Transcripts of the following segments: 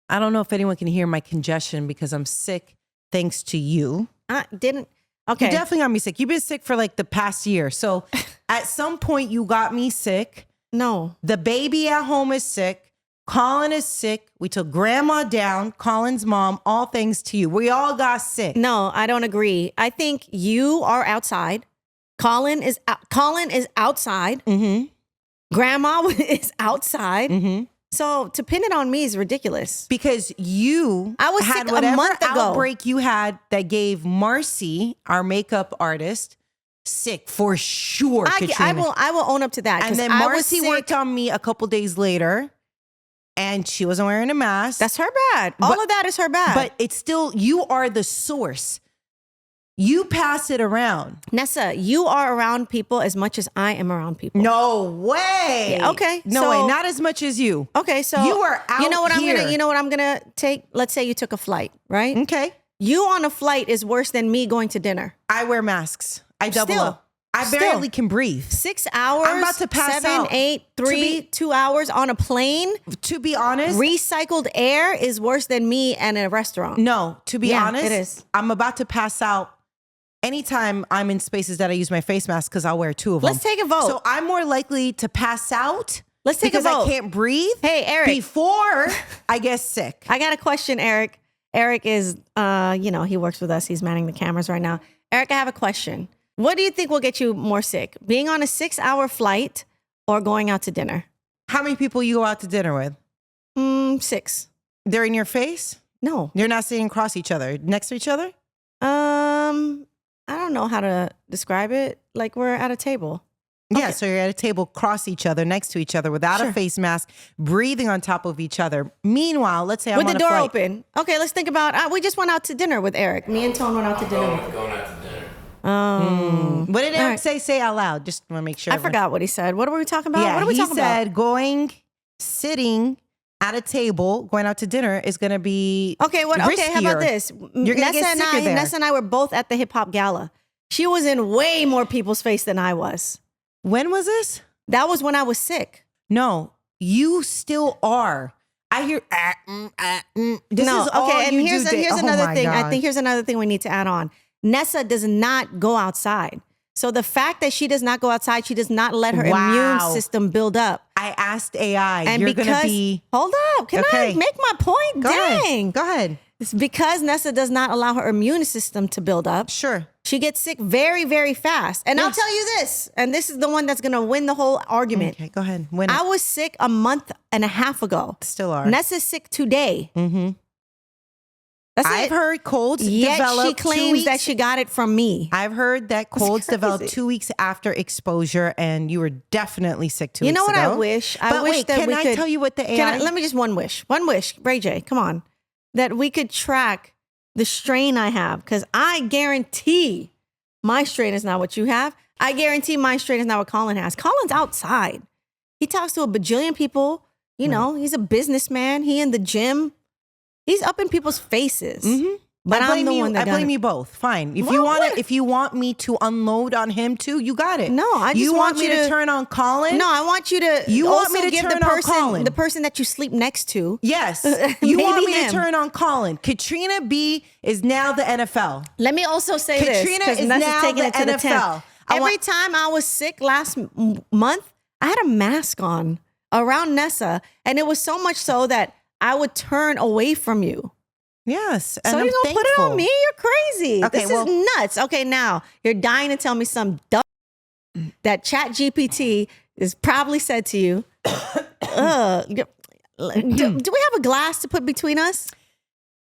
I don't know if anyone can hear my congestion because I'm sick thanks to you. I didn't. Okay. You definitely got me sick. You've been sick for like the past year. So at some point you got me sick. No. The baby at home is sick. Colin is sick. We took grandma down, Colin's mom, all thanks to you. We all got sick. No, I don't agree. I think you are outside. Colin is outside. Mm-hmm. Grandma is outside. Mm-hmm. So to pin it on me is ridiculous. Because you I was had sick whatever a month ago. outbreak you had that gave Marcy, our makeup artist, sick for sure. I will own up to that. And then Marcy worked on me a couple days later, and she wasn't wearing a mask. That's her bad. All of that is her bad. But it's still, you are the source. You pass it around. Nessa, you are around people as much as I am around people. No way. Yeah, okay. No way. Not as much as you. Okay, so you are out You know what here. I'm gonna take? Let's say you took a flight, right? Okay. You on a flight is worse than me going to dinner. I wear masks. I double Still. up. I barely can breathe. 6 hours. I'm about to pass 7, out. 8, 3, 2 hours on a plane. To be honest. Recycled air is worse than me and a restaurant. No, to be honest. It is. I'm about to pass out anytime I'm in spaces that I use my face mask because I'll wear 2 of them. Let's take a vote. So I'm more likely to pass out. Let's take a because vote. I can't breathe. Hey, Eric. Before I get sick. I got a question, Eric. Eric is, he works with us. He's manning the cameras right now. Eric, I have a question. What do you think will get you more sick? Being on a 6-hour flight or going out to dinner? How many people you go out to dinner with? 6. They're in your face? No. You're not sitting across each other, next to each other? I don't know how to describe it. Like we're at a table. Yeah, Okay. so you're at a table, cross each other, next to each other, without a face mask, breathing on top of each other. Meanwhile, let's say I'm with on the a door flight. open. Okay, let's think about. We just went out to dinner with Eric. Me and Tone went out to dinner. Going out to dinner. What did Eric All right. say? Say out loud. Just want to make sure. I forgot what he said. What were we talking about? Yeah, what are we he talking said sitting at a table, going out to dinner is going to be about? Okay, what? Okay, how about riskier. this? You're gonna get sicker there. Nessa and I were both at the hip hop gala. She was in way more people's face than I was. When was this? That was when I was sick. No, you still are. I hear. This No, is all okay, and you here's do. here's Oh another my thing. I God. think here's another thing we need to add on. Nessa does not go outside. So the fact that she does not go outside, she does not let her immune system build up. I asked AI. And You're going to be. hold up, can I make my point? Go Dang. ahead. Go ahead. It's because Nessa does not allow her immune system to build up. Sure. She gets sick very, very fast. And I'll tell you this, and this is the one that's going to win the whole argument. Okay, go ahead. Win it. I was sick a month and a half ago. Still are. Nessa's sick today. Mm-hmm. That's I've it. heard colds Yet develop she 2 claims weeks. that she got it from me. I've heard that colds develop crazy. 2 weeks after exposure, and you were definitely sick 2 You weeks know ago. what I wish? I But wish wait, that can we I could tell you what the AI? let me just one wish, Ray J, come on, that we could track the strain I have, because I guarantee my strain is not what you have. I guarantee my strain is not what Colin has. Colin's outside. He talks to a bajillion people. You know, he's a businessman. He in the gym. He's up in people's faces. Mm-hmm. But I'm the you, one that I got blame it. you both. Fine. If Well, you want what? if you want me to unload on him too, you got it. No, I just you want me you to turn on Colin. No, I want you to. You want me also to give turn the on person, Colin. the person that you sleep next to. Yes. You want Maybe me him. to turn on Colin. Katrina B is now the NFL. Let me also say Katrina this, is because now taking the it to the NFL. 10th. Every time I was sick last month, I had a mask on around Nessa, and it was so much so that I would turn away from you. Yes. And So I'm you're gonna put it thankful. on me? You're crazy. Okay, This well- is nuts. Okay, now you're dying to tell me some dumb that Chat GPT is probably said to you. Do we have a glass to put between us?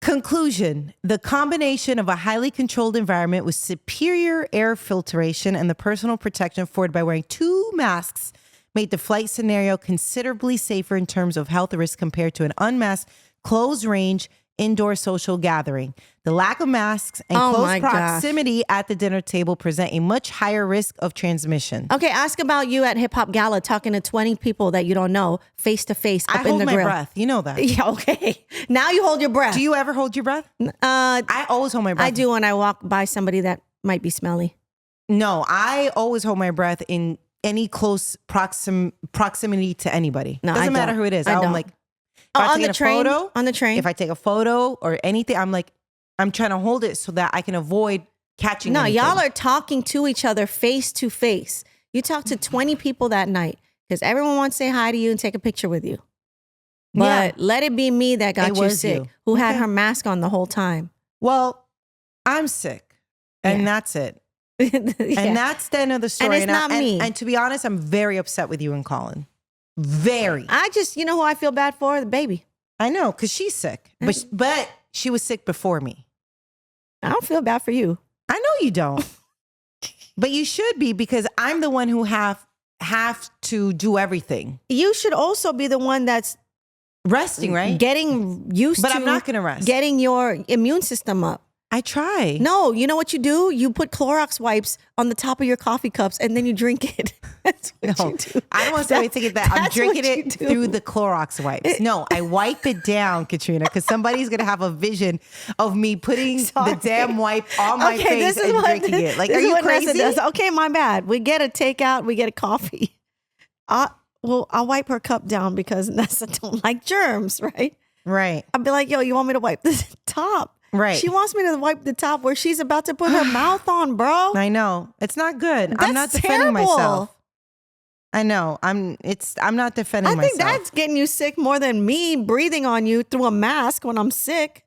Conclusion: the combination of a highly controlled environment with superior air filtration and the personal protection afforded by wearing 2 masks made the flight scenario considerably safer in terms of health risk compared to an unmasked, closed-range indoor social gathering. The lack of masks and Oh close my gosh. proximity at the dinner table present a much higher risk of transmission. Okay, ask about you at Hip Hop Gala talking to 20 people that you don't know face to face I up in hold the my grill. breath. You know that. Yeah, okay. Now you hold your breath. Do you ever hold your breath? I always hold my breath. I do when I walk by somebody that might be smelly. No, I always hold my breath in any close proximity to anybody. No, Doesn't I matter don't. who it is. I I'm don't. like, on the train. Photo, On the train. if I take a photo or anything, I'm like, I'm trying to hold it so that I can avoid catching No, anything. y'all are talking to each other face to face. You talked to 20 people that night because everyone wants to say hi to you and take a picture with you. But let it be me that got you sick, who had her mask on the whole time. Well, I'm sick, and that's it. And that's the end of the story. And it's not me. And to be honest, I'm very upset with you and Colin. Very. I just, you know who I feel bad for? The baby. I know, because she's sick. But she was sick before me. I don't feel bad for you. I know you don't. But you should be, because I'm the one who have to do everything. You should also be the one that's resting, right? Getting used to. But I'm not going to rest. Getting your immune system up. I try. No, you know what you do? You put Clorox wipes on the top of your coffee cups and then you drink it. That's what you do. I don't want somebody to think that I'm drinking it through the Clorox wipes. No, I wipe it down, Katrina, because somebody's going to have a vision of me putting the damn wipe on my face and drinking it. Like, are you crazy? Okay, my bad. We get a takeout. We get a coffee. I'll wipe her cup down because Nessa don't like germs, right? Right. I'll be like, yo, you want me to wipe the top? Right. She wants me to wipe the top where she's about to put her mouth on, bro. I know. It's not good. That's I'm not defending terrible. myself. I know. I'm not defending myself. I think that's getting you sick more than me breathing on you through a mask when I'm sick.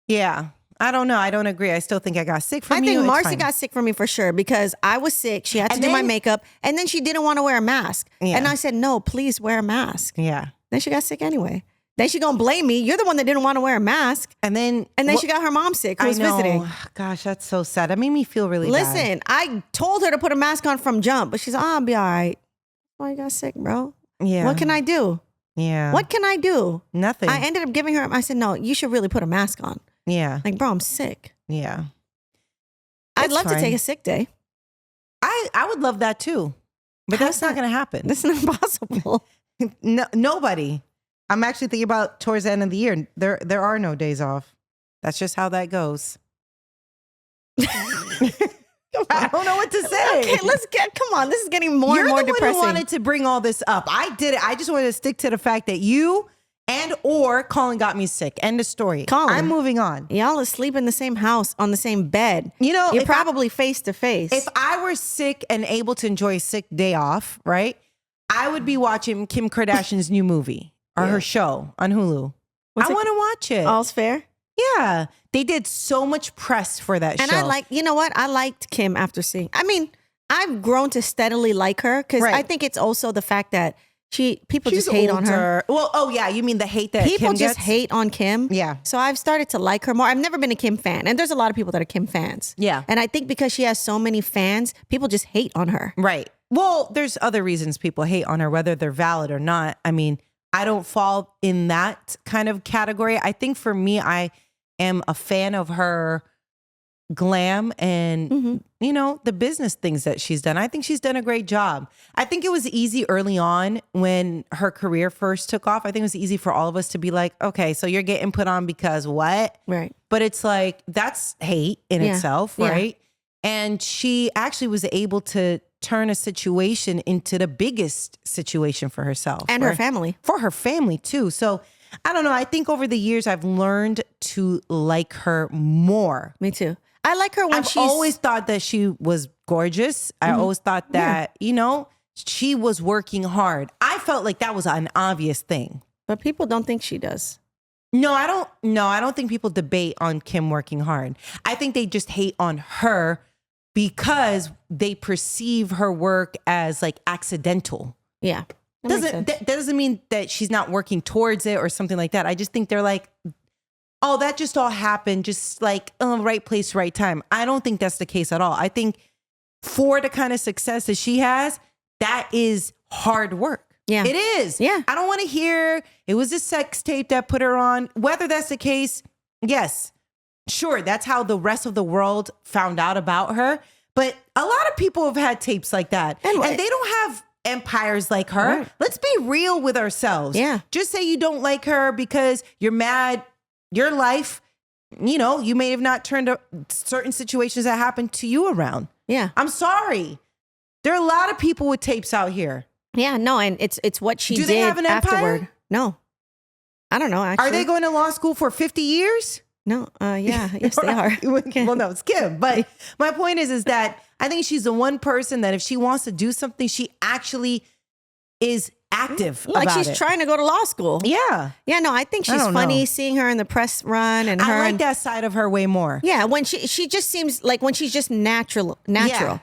Yeah. I don't know. I don't agree. I still think I got sick from you. I think Marcy got sick from me for sure because I was sick. She had to do my makeup and then she didn't want to wear a mask. Yeah. And I said, no, please wear a mask. Yeah. Then she got sick anyway. Then she gonna blame me. You're the one that didn't want to wear a mask. And then she got her mom sick who was visiting. Gosh, that's so sad. That made me feel really bad. Listen, I told her to put a mask on from jump, but she's like, I'll be all right. Oh, you got sick, bro. Yeah. What can I do? Yeah. What can I do? Nothing. I ended up giving her, I said, no, you should really put a mask on. Yeah. Like, bro, I'm sick. Yeah. I'd love to take a sick day. I would love that too. But that's not going to happen. That's not possible. No, nobody. I'm actually thinking about towards the end of the year. There are no days off. That's just how that goes. I don't know what to say. Okay, come on. This is getting more and more depressing. You're the one who wanted to bring all this up. I did it. I just wanted to stick to the fact that you or Colin got me sick. End of story. Colin, I'm moving on. Y'all asleep in the same house on the same bed. You know, you're probably face to face. If I were sick and able to enjoy a sick day off, right, I would be watching Kim Kardashian's new movie. Or her show on Hulu. I want to watch it. All's Fair? Yeah. They did so much press for that show. And you know what? I liked Kim after seeing. I mean, I've grown to steadily like her because I think it's also the fact that people just hate on her. Well, oh yeah, you mean the hate that people Kim just gets? hate on Kim. Yeah. So I've started to like her more. I've never been a Kim fan. And there's a lot of people that are Kim fans. Yeah. And I think because she has so many fans, people just hate on her. Right. Well, there's other reasons people hate on her, whether they're valid or not. I mean, I don't fall in that kind of category. I think for me, I am a fan of her glam and, the business things that she's done. I think she's done a great job. I think it was easy early on when her career first took off. I think it was easy for all of us to be like, okay, so you're getting put on because what? Right. But it's like, that's hate in itself, right? And she actually was able to turn a situation into the biggest situation for herself. And her family. For her family too. So I don't know. I think over the years I've learned to like her more. Me too. I like her when I've always thought that she was gorgeous. I always thought that, she was working hard. I felt like that was an obvious thing. But people don't think she does. No, I don't think people debate on Kim working hard. I think they just hate on her because they perceive her work as like accidental. Yeah. That doesn't mean that she's not working towards it or something like that. I just think they're like, oh, that just all happened, just like, right place, right time. I don't think that's the case at all. I think for the kind of success that she has, that is hard work. Yeah. It is. Yeah. I don't want to hear it was a sex tape that put her on. Whether that's the case, yes. Sure, that's how the rest of the world found out about her. But a lot of people have had tapes like that. And they don't have empires like her. Right. Let's be real with ourselves. Yeah. Just say you don't like her because you're mad. Your life, you may have not turned certain situations that happened to you around. Yeah. I'm sorry. There are a lot of people with tapes out here. Yeah, no, and it's what she did Do they have an empire? afterward. No. I don't know. Actually, Are they going to law school for 50 years? No. Yeah. Yes, they are. Well, no, it's Kim. But my point is that I think she's the one person that if she wants to do something, she actually is active Like about she's it. trying to go to law school. Yeah. Yeah. No, I think she's don't funny know. seeing her in the press run and her. I like that side of her way more. Yeah. When she just seems like when she's just natural. Yeah.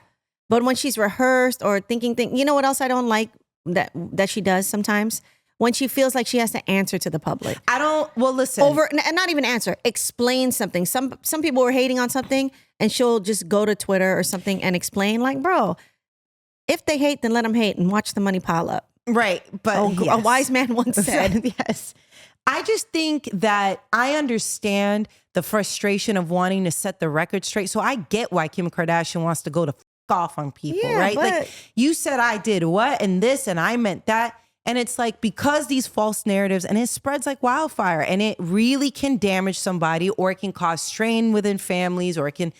But when she's rehearsed or thinking, you know what else I don't like that she does sometimes? When she feels like she has to answer to the public. Well, listen. And not even answer, explain something. Some people were hating on something and she'll just go to Twitter or something and explain like, bro, if they hate, then let them hate and watch the money pile up. Right. But a wise man once said. Yes. I just think that I understand the frustration of wanting to set the record straight. So I get why Kim Kardashian wants to go to off on people, Yeah, right? but- Like you said, I did what and this and I meant that. And it's like because these false narratives and it spreads like wildfire and it really can damage somebody or it can cause strain within families or it can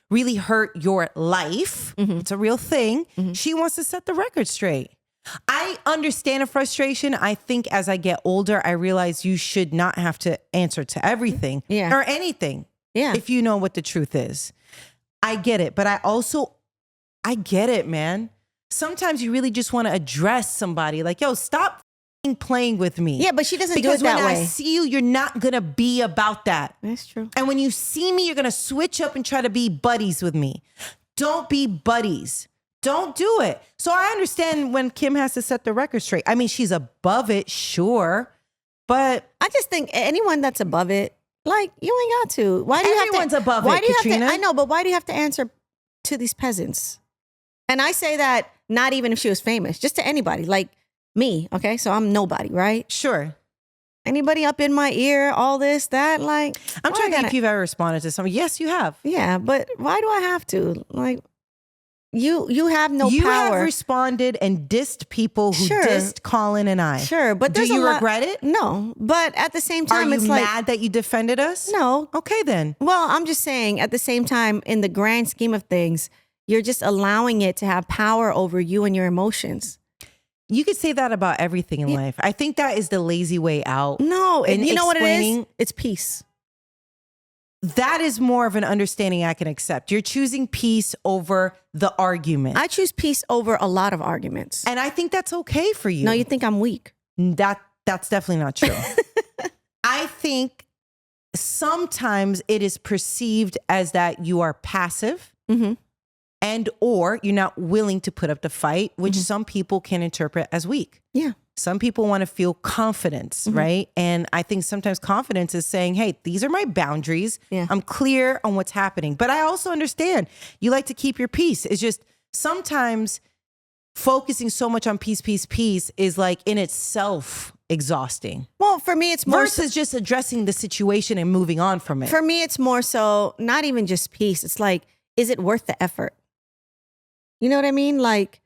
really hurt your life. It's a real thing. She wants to set the record straight. I understand a frustration. I think as I get older, I realize you should not have to answer to everything or anything if you know what the truth is. I get it. But I get it, man. Sometimes you really just want to address somebody like, yo, stop playing with me. Yeah, but she doesn't do because it that when way. I see you, you're not going to be about that. That's true. And when you see me, you're going to switch up and try to be buddies with me. Don't be buddies. Don't do it. So I understand when Kim has to set the record straight. I mean, she's above it, sure. But I just think anyone that's above it, like you ain't got to. Why do you everyone's have to, above why it, do you Katrina. Have to, I know, but why do you have to answer to these peasants? And I say that not even if she was famous, just to anybody like me. Okay. So I'm nobody, right? sure. Anybody up in my ear, all this, that, like. I'm why trying to I think gotta- if you've ever responded to somebody. Yes, you have. Yeah, but why do I have to? Like, you have no You power. have responded and dissed people who Sure. dissed Colin and I. Sure, but do there's you a lot- regret it? No, but at the same Are time, you it's like mad that you defended us? no. Okay, then. Well, I'm just saying, at the same time, in the grand scheme of things, you're just allowing it to have power over you and your emotions. You could say that about everything in life. I think that is the lazy way out. No, And you know what it is? explaining- It's peace. That is more of an understanding I can accept. You're choosing peace over the argument. I choose peace over a lot of arguments. And I think that's okay for you. No, you think I'm weak. That's definitely not true. I think sometimes it is perceived as that you are passive Mm-hmm. and or you're not willing to put up the fight, which some people can interpret as weak. Yeah. Some people want to feel confidence, right? And I think sometimes confidence is saying, hey, these are my boundaries. Yeah. I'm clear on what's happening. But I also understand you like to keep your peace. It's just sometimes focusing so much on peace is like in itself exhausting Well, for me, it's more versus just addressing the situation and moving on from it. for me, it's more so not even just peace. It's like, is it worth the effort? You know what I mean? Like,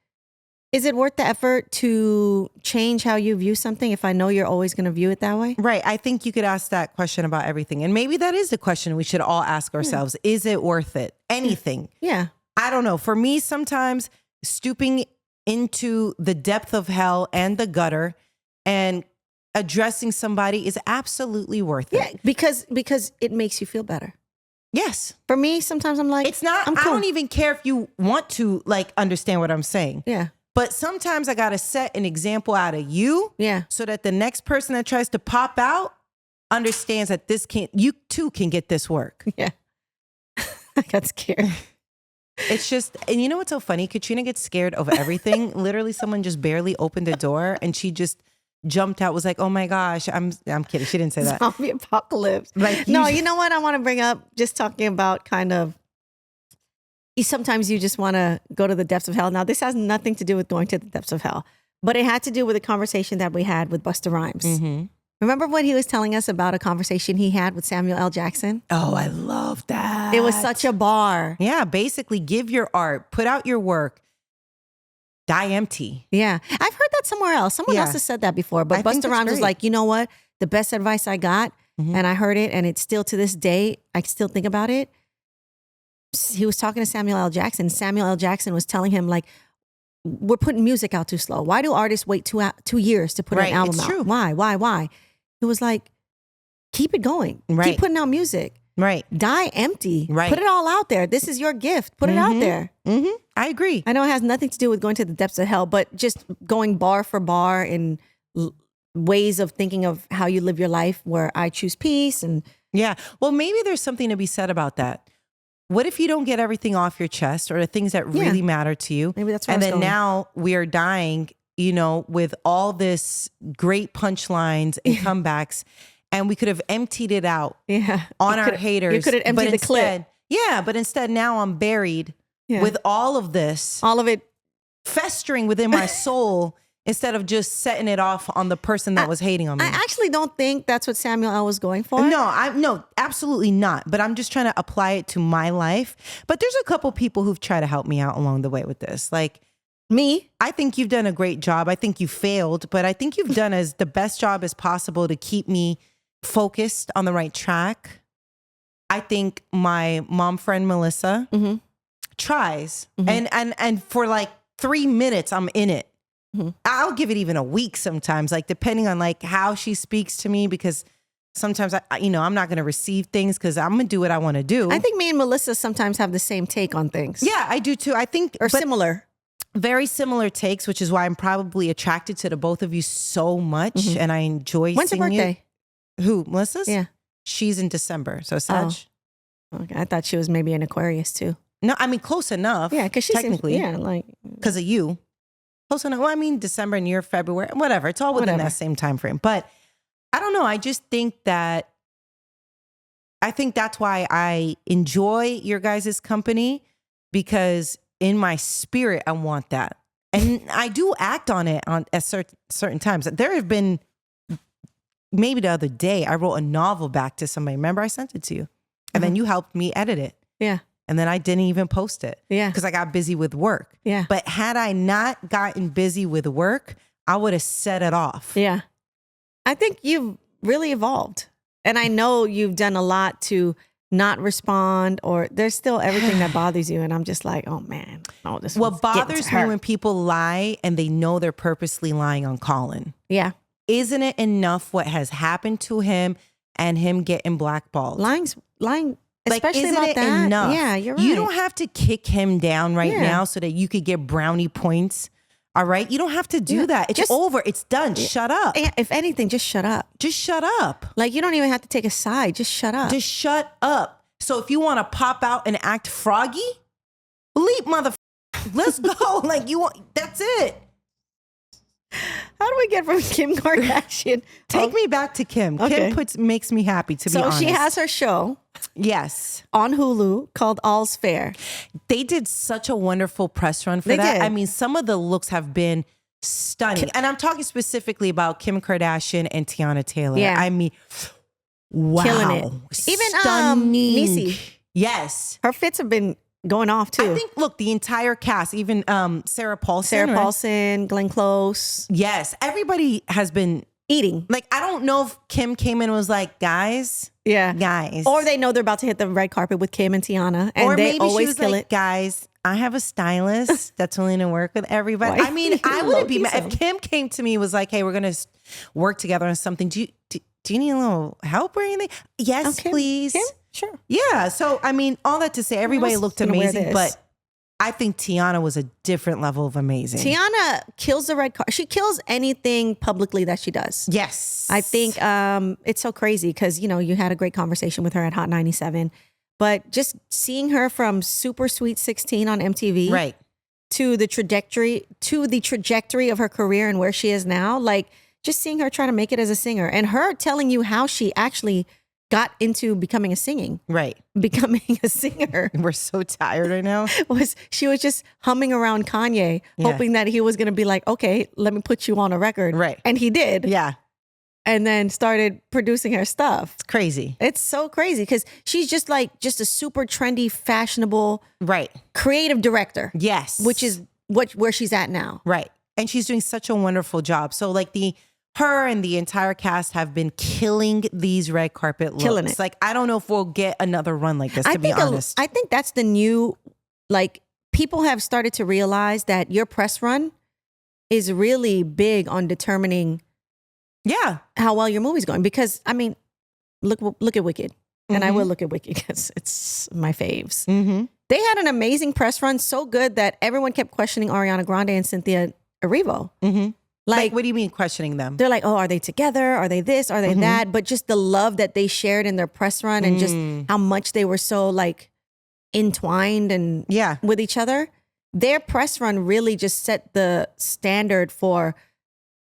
is it worth the effort to change how you view something if I know you're always going to view it that way? Right. I think you could ask that question about everything. And maybe that is the question we should all ask ourselves. Is it worth it? Anything. Yeah. I don't know. For me, sometimes stooping into the depth of hell and the gutter and addressing somebody is absolutely worth it. Yeah. Because it makes you feel better. Yes. For me, sometimes I'm like, It's not, I'm I cool. don't even care if you want to like understand what I'm saying. Yeah. But sometimes I got to set an example out of you Yeah. so that the next person that tries to pop out understands that you too can get this work. Yeah. I got scared. It's just, and you know what's so funny? Katrina gets scared of everything. Literally, someone just barely opened the door and she just jumped out, was like, oh my gosh, I'm kidding. She didn't say that. Zombie apocalypse. Like, No, you know what I want to bring up? Just talking about kind of, sometimes you just want to go to the depths of hell. Now, this has nothing to do with going to the depths of hell, but it had to do with a conversation that we had with Busta Rhymes. Mm-hmm. Remember when he was telling us about a conversation he had with Samuel L. Jackson? Oh, I love that. It was such a bar. Yeah, basically give your art, put out your work, die empty. Yeah. I've heard that somewhere else. Someone Yeah. else has said that before, but I think Busta that's Rhymes was great. like, you know what? The best advice I got, Mhm. and I heard it, and it's still to this day, I still think about it. He was talking to Samuel L. Jackson. Samuel L. Jackson was telling him, like, we're putting music out too slow. Why do artists wait 2 years to put Right, an album it's out? true. Why? It was like, keep it going. Right. Keep putting out music. Right. Die empty. Right. Put it all out there. This is your gift. Put it out there. Mm-hmm. I agree. I know it has nothing to do with going to the depths of hell, but just going bar for bar in ways of thinking of how you live your life, where I choose peace. And yeah. Well, maybe there's something to be said about that. What if you don't get everything off your chest, or the things that really matter to you? Maybe that's where and I was then going. Now we are dying, with all this great punchlines and comebacks, and we could have emptied it out on our haters. You could have emptied the clip. Yeah, but instead now I'm buried with all of this. All of it festering within my soul instead of just setting it off on the person that was hating on me. I actually don't think that's what Samuel L. was going for. No, absolutely not. But I'm just trying to apply it to my life. But there's a couple people who've tried to help me out along the way with this. Like me. I think you've done a great job. I think you failed, but I think you've done as the best job as possible to keep me focused on the right track. I think my mom friend Melissa tries, and for like 3 minutes I'm in it. I'll give it even a week sometimes, like depending on like how she speaks to me, because sometimes I'm not going to receive things because I'm going to do what I want to do. I think me and Melissa sometimes have the same take on things. Yeah, I do too. I think similar. Very similar takes, which is why I'm probably attracted to the both of you so much, and I enjoy. When's her birthday? Who, Melissa's? Yeah, she's in December, so Sag. Oh. Okay, I thought she was maybe an Aquarius too. No, I mean close enough. Yeah, because she's technically, because of you, close enough. Well, I mean December and you're February, whatever. It's all within that same time frame. But I don't know. I just think that that's why I enjoy your guys' company, because in my spirit, I want that. And I do act on it at certain times. There have been, maybe the other day, I wrote a novel back to somebody. Remember, I sent it to you. And then you helped me edit it. Yeah. And then I didn't even post it. Yeah. Because I got busy with work. Yeah. But had I not gotten busy with work, I would have set it off. Yeah. I think you've really evolved. And I know you've done a lot to not respond, or there's still everything that bothers you. And I'm just like, oh man. Oh, this what bothers me when people lie and they know they're purposely lying on Colin. Yeah. Isn't it enough what has happened to him and him getting blackballed? Lying, especially isn't about it that. Enough? Yeah, you're right. You don't have to kick him down now so that you could get brownie points. All right? You don't have to do that. It's over. It's done. Shut up. If anything, just shut up. Just shut up. Like, you don't even have to take a side. Just shut up. Just shut up. So if you want to pop out and act froggy, bleep let's go. Like that's it. How do we get from Kim Kardashian? Take me back to Kim. Okay. Kim makes me happy, to be honest. So she has her show. Yes. On Hulu called All's Fair. They did such a wonderful press run for that. Did. I mean, some of the looks have been stunning. And I'm talking specifically about Kim Kardashian and Tiana Taylor. Yeah. I mean, wow. Killing it. Even Niecy. Yes. Her fits have been going off too. I think, look, the entire cast, even Sarah Paulson. Sarah Paulson, Glenn Close. Yes. Everybody has been eating. Like, I don't know if Kim came in and was like, guys. Or they know they're about to hit the red carpet with Kim and Tiana. And or they maybe always she was kill like, it. Guys, I have a stylist that's willing to work with everybody. I mean, I wouldn't be mad. If Kim came to me and was like, hey, we're going to work together on something. Do you need a little help or anything? Yes, please. Kim? Sure. Yeah. So, I mean, all that to say, everybody looked amazing, but I think Tiana was a different level of amazing. Tiana kills the red carpet. She kills anything publicly that she does. Yes. I think it's so crazy because, you had a great conversation with her at Hot 97, but just seeing her from Super Sweet 16 on MTV, right, to the trajectory of her career and where she is now, like just seeing her try to make it as a singer and her telling you how she actually got into becoming a singer. We're so tired right now. She was just humming around Kanye, hoping that he was going to be like, okay, let me put you on a record. Right. And he did. Yeah. And then started producing her stuff. It's crazy. It's so crazy because she's just a super trendy, fashionable, creative director. Yes. Which is where she's at now. Right. And she's doing such a wonderful job. So like her and the entire cast have been killing these red carpet looks. Killing it. Like, I don't know if we'll get another run like this, to be honest. I think that's the new, people have started to realize that your press run is really big on determining how well your movie's going. Because, I mean, look at Wicked. And I will look at Wicked because it's my faves. Mm-hmm. They had an amazing press run, so good that everyone kept questioning Ariana Grande and Cynthia Erivo. Mm-hmm. Like, what do you mean questioning them? they're like, oh, are they together? Are they this? Are they that? But just the love that they shared in their press run and just how much they were so like entwined and with each other. Their press run really just set the standard for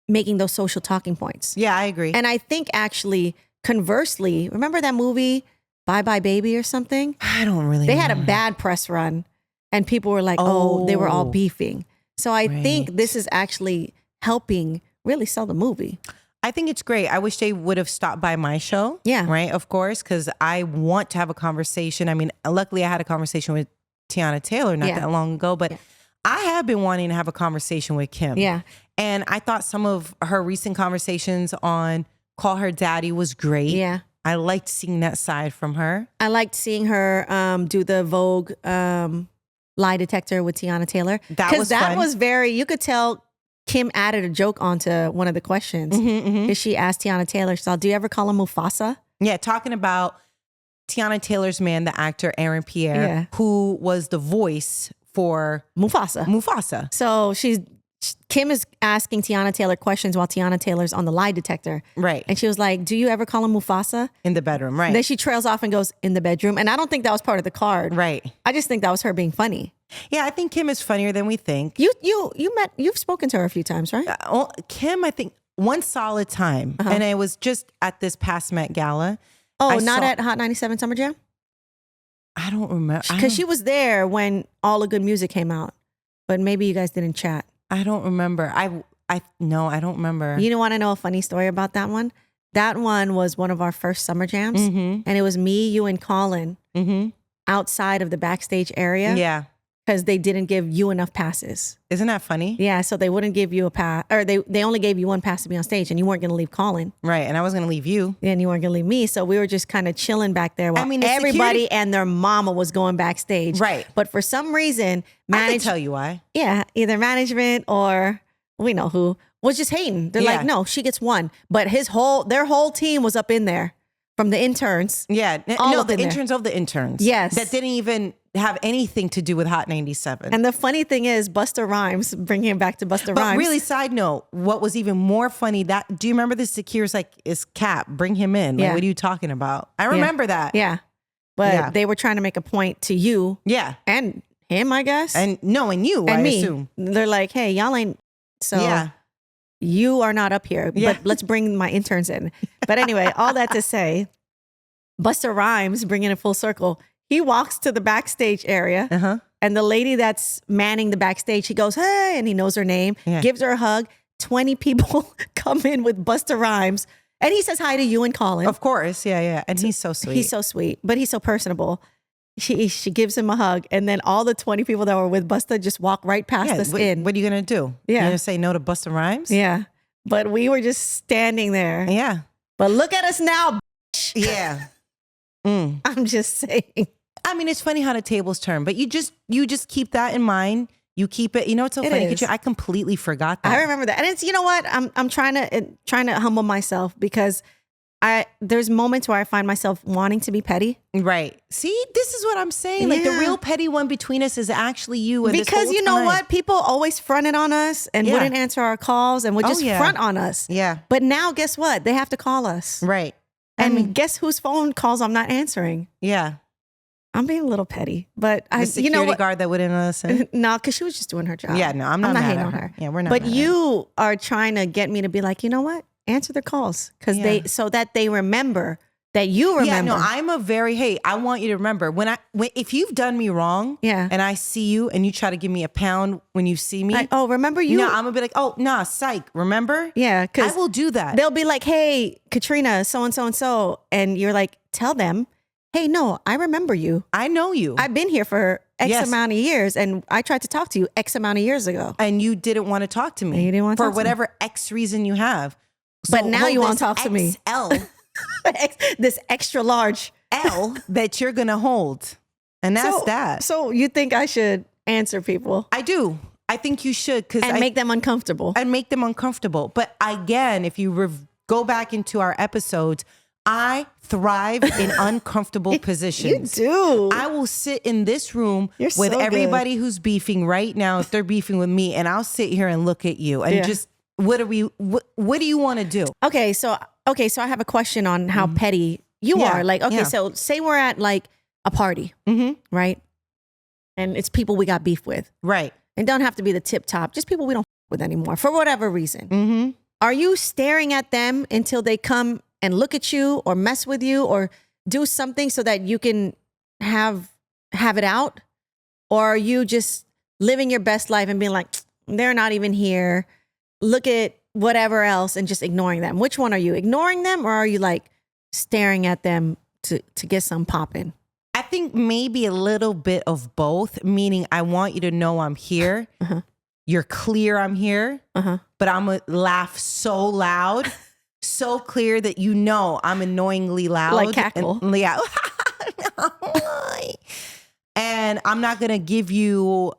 making those social talking points. Yeah, I agree. And I think actually, conversely, remember that movie Bye Bye Baby or something? I don't really They had a bad press run and people were like, oh, they were all beefing. So I think this is actually helping really sell the movie. I think it's great. I wish they would have stopped by my show. Yeah. Right, of course, because I want to have a conversation. I mean, luckily I had a conversation with Tiana Taylor not that long ago, but I have been wanting to have a conversation with Kim. Yeah. And I thought some of her recent conversations on Call Her Daddy was great. Yeah. I liked seeing that side from her. I liked seeing her do the Vogue lie detector with Tiana Taylor. That was fun. Was very, you could tell Kim added a joke onto one of the questions. Because she asked Tiana Taylor, so do you ever call him Mufasa? Yeah, talking about Tiana Taylor's man, the actor Aaron Pierre, who was the voice for Mufasa. So Kim is asking Tiana Taylor questions while Tiana Taylor's on the lie detector. Right. And she was like, do you ever call him Mufasa? In the bedroom, right. Then she trails off and goes, in the bedroom. And I don't think that was part of the card. Right. I just think that was her being funny. Yeah, I think Kim is funnier than we think. You've spoken to her a few times, right? Kim, I think one solid time. And it was just at this past Met Gala. Oh, not at Hot 97 Summer Jam? I don't remember. Because she was there when All the Good Music came out. But maybe you guys didn't chat. I don't remember. No, I don't remember. You want to know a funny story about that one? That one was one of our first summer jams. And it was me, you, and Colin outside of the backstage area. Yeah. Because they didn't give you enough passes. Isn't that funny? Yeah, so they wouldn't give you a pass, or they only gave you one pass to be on stage, and you weren't going to leave Colin. Right, and I was going to leave you. And you weren't going to leave me, so we were just kind of chilling back there while everybody and their mama was going backstage. Right. But for some reason, I can tell you why. Yeah, either management or we know who was just hating. They're like, no, she gets one. But their whole team was up in there from the interns. Yeah, no, the interns of the interns. Yes. That didn't even have anything to do with Hot 97. And the funny thing is, Busta Rhymes, bringing it back to Busta Rhymes. But really, side note, what was even more funny, do you remember the Secures like, is Cap, bring him in. Like, what are you talking about? I remember that. Yeah. But they were trying to make a point to you. Yeah. And him, I guess. And knowing you, and I me. assume. They're like, hey, y'all ain't, so you are not up here, but let's bring my interns in. But anyway, all that to say, Busta Rhymes, bringing it full circle, he walks to the backstage area and the lady that's manning the backstage, he goes, hey, and he knows her name, gives her a hug. 20 people come in with Busta Rhymes and he says hi to you and Colin. Of course. Yeah. And he's so sweet. He's so sweet, but he's so personable. She gives him a hug and then all the 20 people that were with Busta just walk right past us in. What are you going to do? Yeah. You're going to say no to Busta Rhymes? Yeah. But we were just standing there. Yeah. But look at us now, bitch. Yeah. I'm just saying. I mean, it's funny how the tables turn, but you just keep that in mind. You keep it. You know, it's so funny, Katrina. I completely forgot that. I remember that, and it's you know what? I'm trying to humble myself because there's moments where I find myself wanting to be petty. Right. See, this is what I'm saying. Like the real petty one between us is actually you. And because you know what? People always fronted on us and wouldn't answer our calls and would just front on us. Yeah. But now, guess what? They have to call us. Right. And guess whose phone calls I'm not answering? Yeah. I'm being a little petty, but the security guard that wouldn't listen. No, because she was just doing her job. Yeah, no, I'm not hating on her. Yeah, we're not. But you are trying to get me to be like, you know what? Answer their calls because so that they remember that you remember. Yeah, no, I'm I want you to remember if you've done me wrong. Yeah. And I see you and you try to give me a pound when you see me. Like, oh, remember you? No, I'm gonna be like, oh, nah, psych. Remember? Yeah, because I will do that. They'll be like, hey, Katrina, so and so and so, and you're like, tell them. Hey, no, I remember you. I know you. I've been here for X amount of years and I tried to talk to you X amount of years ago. And you didn't want to talk to me. You didn't want to talk to me. For whatever X reason you have. But now you want to talk to me. XL. This extra large L that you're going to hold. And that's that. So you think I should answer people? I do. I think you should. And make them uncomfortable. And make them uncomfortable. But again, if you go back into our episodes, I thrive in uncomfortable positions. You do. I will sit in this room You're with so everybody who's beefing right now, if they're beefing with me, and I'll sit here and look at you and just, what do you want to do? Okay, so I have a question on how petty you are. Like, okay, so say we're at like a party, right? And it's people we got beef with. Right. It don't have to be the tip top, just people we don't with anymore for whatever reason. Are you staring at them until they come and look at you or mess with you or do something so that you can have it out? Or are you just living your best life and being like, they're not even here, look at whatever else, and just ignoring them? Which one are you? Ignoring them, or are you like staring at them to get some popping? I think maybe a little bit of both, meaning I want you to know I'm here. You're clear I'm here, but I'm going to laugh so loud, so clear that you know I'm annoyingly loud. Like cackle. And I'm not going to give you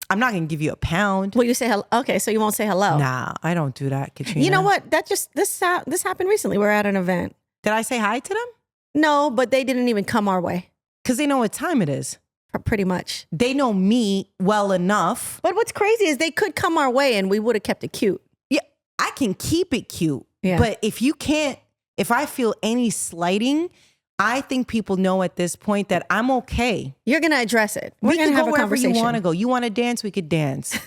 a pound. Will you say hello? Okay, so you won't say hello. Nah, I don't do that, Katrina. You know what? This happened recently. We're at an event. Did I say hi to them? No, but they didn't even come our way. Because they know what time it is. Pretty much. They know me well enough. But what's crazy is they could come our way and we would have kept it cute. Yeah, I can keep it cute. Yeah. But if I feel any slighting, I think people know at this point that I'm okay. You're going to address it. We going can to have go a wherever conversation. you want to go. You want to dance, we could dance.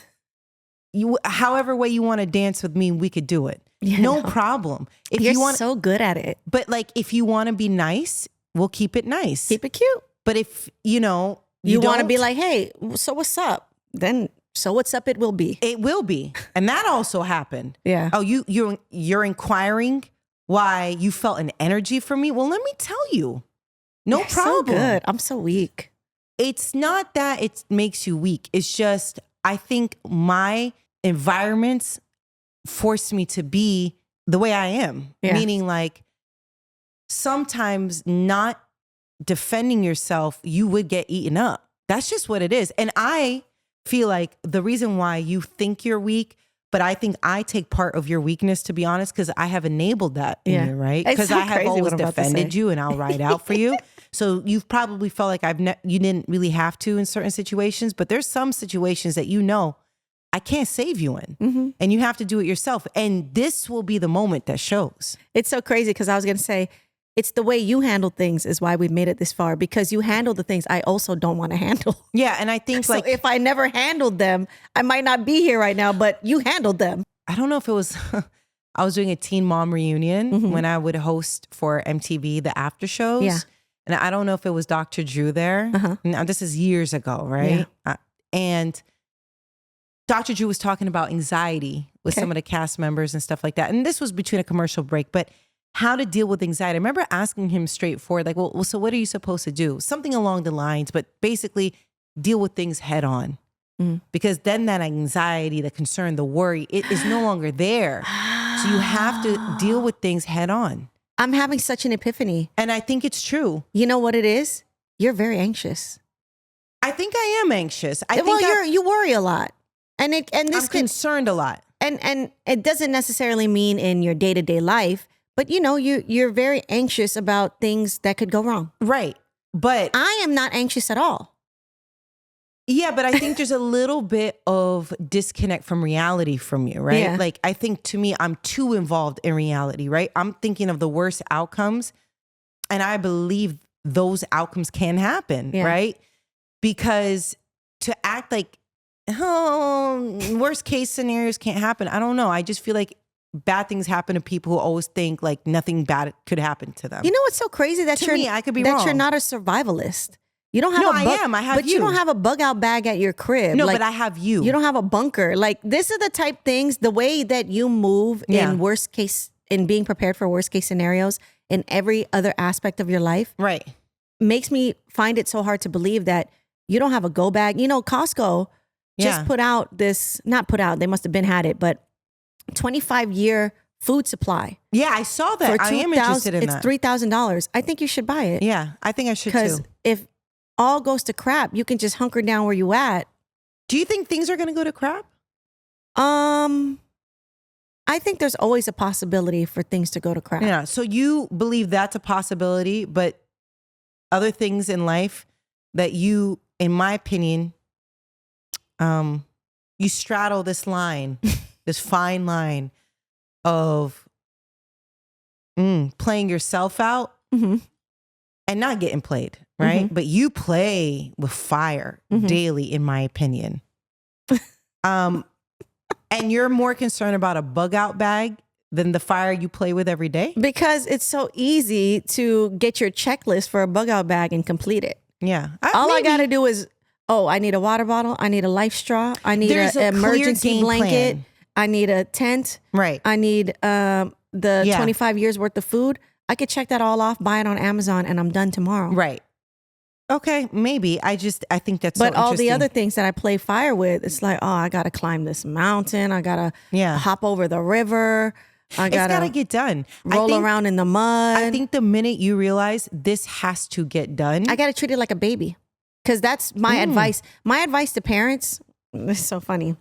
However way you want to dance with me, we could do it. Yeah, no no. problem. If You're you want, so good at it. but like if you want to be nice, we'll keep it nice. Keep it cute. But if you want to be like, hey, so what's up? Then so what's up? It will be. it will be, and that also happened. Yeah. Oh, you're inquiring why you felt an energy from me. Well, let me tell you, no You're problem. So good. I'm so weak. It's not that it makes you weak. It's just I think my environments forced me to be the way I am. Yeah. Meaning like sometimes not defending yourself, you would get eaten up. That's just what it is. And I feel like the reason why you think you're weak, but I think I take part of your weakness, to be honest, because I have enabled that in you, right? It's Because so I have crazy always what I'm about to defended say. you and I'll ride out for you. So you've probably felt like you didn't really have to in certain situations, but there's some situations that I can't save you in, and you have to do it yourself. And this will be the moment that shows. It's so crazy because I was going to say, it's the way you handle things is why we've made it this far, because you handle the things I also don't want to handle. Yeah, and I think So if I never handled them, I might not be here right now, but you handled them. I don't know if it was, I was doing a Teen Mom reunion when I would host for MTV, the after shows. Yeah. And I don't know if it was Dr. Drew there. Now, this is years ago, right? And Dr. Drew was talking about anxiety with some of the cast members and stuff like that. And this was between a commercial break, but how to deal with anxiety. I remember asking him straightforward, like, well, so what are you supposed to do? Something along the lines, but basically deal with things head on. Because then that anxiety, the concern, the worry, it is no longer there. So you have to deal with things head on. I'm having such an epiphany. And I think it's true. You know what it is? You're very anxious. I think I am anxious. You worry a lot. And I'm concerned a lot. And it doesn't necessarily mean in your day-to-day life, but you're very anxious about things that could go wrong. Right. But I am not anxious at all. yeah, but I think there's a little bit of disconnect from reality from you, right? Yeah. Like I think to me, I'm too involved in reality, right? I'm thinking of the worst outcomes, and I believe those outcomes can happen, right? Because to act like, worst case scenarios can't happen. I don't know. I just feel like bad things happen to people who always think like nothing bad could happen to them. You know what's so crazy? That I could be that wrong. you're not a survivalist. You don't have No, a bug, I am. I have but you don't have a bug out bag at your crib. No, Like, but I have you. You don't have a bunker. Like this is the type things, the way that you move in being prepared for worst case scenarios in every other aspect of your life. Right. Makes me find it so hard to believe that you don't have a go bag. Costco just put out this, not put out, they must have been had it, but 25-year food supply. Yeah, I saw that. I am interested in that. It's $3,000. I think you should buy it. Yeah, I think I should Because too. if all goes to crap, you can just hunker down where you at. Do you think things are going to go to crap? I think there's always a possibility for things to go to crap. Yeah. So you believe that's a possibility, but other things in life that you, in my opinion, you straddle this line, this fine line of playing yourself out and not getting played, right? But you play with fire daily, in my opinion. And you're more concerned about a bug out bag than the fire you play with every day? Because it's so easy to get your checklist for a bug out bag and complete it. Yeah. All I got to do is, I need a water bottle. I need a life straw. I need an emergency blanket. I need a tent. Right. I need the 25 years worth of food. I could check that all off, buy it on Amazon, and I'm done tomorrow. Right. Okay, maybe. I think that's but so all the other things that I play fire with, it's like, I got to climb this mountain. I got to hop over the river. It's got to get done. Roll around in the mud. I think the minute you realize this has to get done, I got to treat it like a baby. Because that's my advice. My advice to parents, it's so funny.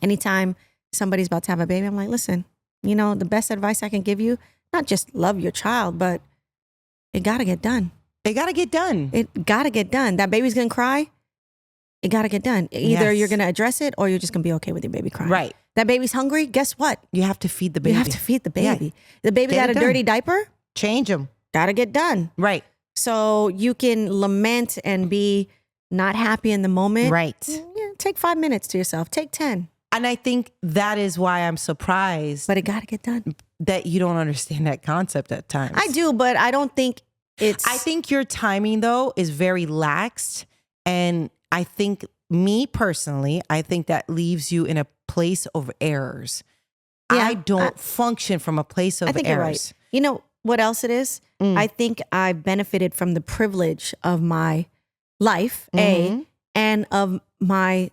Anytime somebody's about to have a baby, I'm like, listen, the best advice I can give you, not just love your child, but it got to get done. It got to get done. It got to get done. That baby's going to cry. It got to get done. Either you're going to address it or you're just going to be okay with your baby crying. Right. That baby's hungry. Guess what? You have to feed the baby. You have to feed the baby. Yeah. The baby got a dirty diaper. Change them. Got to get done. Right. So you can lament and be not happy in the moment. Right. Yeah, take 5 minutes to yourself. Take 10. And I think that is why I'm surprised. But it got to get done. That you don't understand that concept at times. I do, but I don't think I think your timing, though, is very lax. And I think, me personally, I think that leaves you in a place of errors. Yeah, I don't function from a place of I think errors. You're right. You know what else it is? I think I benefited from the privilege of my life, and of my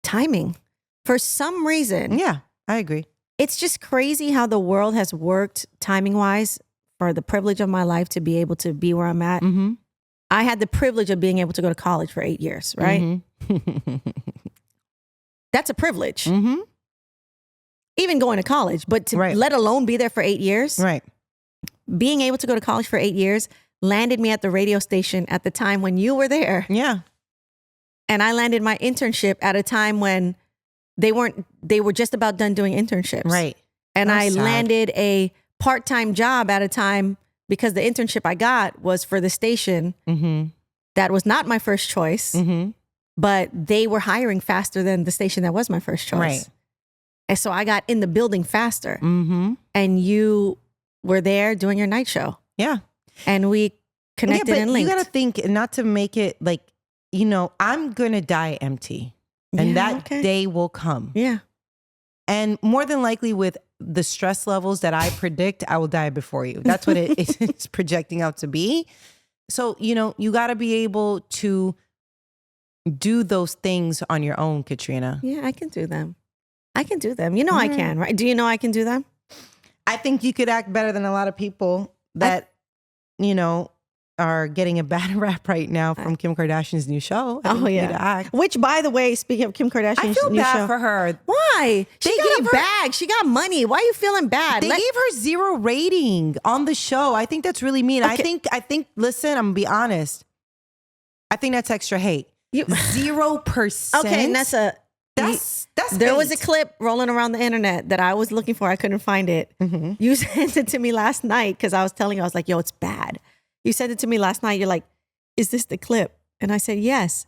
timing. For some reason. Yeah, I agree. It's just crazy how the world has worked timing-wise for the privilege of my life to be able to be where I'm at. I had the privilege of being able to go to college for 8 years, right? That's a privilege. Even going to college, but to let alone be there for 8 years. Right. Being able to go to college for 8 years landed me at the radio station at the time when you were there. Yeah. And I landed my internship at a time when they were just about done doing internships. Right. And I landed a part-time job at a time because the internship I got was for the station. That was not my first choice, but they were hiring faster than the station that was my first choice. Right. And so I got in the building faster. And you were there doing your night show. Yeah. And we connected and linked. You got to think, not to make it like, I'm going to die empty. And that day will come. Yeah. And more than likely with the stress levels that I predict, I will die before you. That's what it's projecting out to be. So, you got to be able to do those things on your own, Katrina. Yeah, I can do them. I can, right? Do you know I can do them? I think you could act better than a lot of people that, are getting a bad rap right now from Kim Kardashian's new show. Which, by the way, speaking of Kim Kardashian's new show. I feel bad for her. Why? She got a bag. She got money. Why are you feeling bad? They gave her 0 rating on the show. I think that's really mean. Okay. I think, listen, I'm going to be honest. I think that's extra hate. 0%. Okay, Nessa. That's there hate. was a clip rolling around the internet that I was looking for. I couldn't find it. You sent it to me last night because I was telling you, I was like, yo, it's bad. You sent it to me last night. You're like, is this the clip? And I said, yes.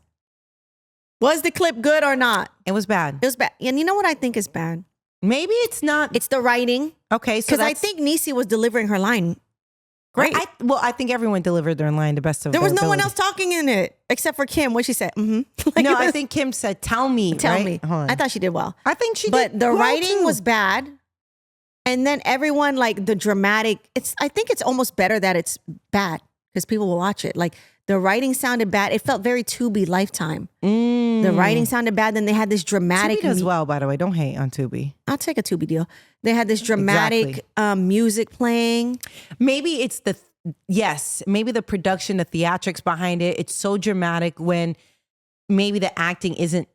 Was the clip good or not? It was bad. It was bad. And you know what I think is bad? Maybe it's not. It's the writing. Okay. So because I think Niecy was delivering her line great. I think everyone delivered their line the best of their There was no ability. one else talking in it except for Kim. What she said. No, I think Kim said, tell me. Tell me. Hold on. I thought she did well. I think she did But the well writing too. was bad. And then everyone, like the dramatic, I think it's almost better that it's bad because people will watch it. Like the writing sounded bad. It felt very Tubi Lifetime. The writing sounded bad. Then they had this dramatic. Tubi does well, by the way. Don't hate on Tubi. I'll take a Tubi deal. They had this dramatic music playing. Maybe it's maybe the production, the theatrics behind it. It's so dramatic when maybe the acting isn't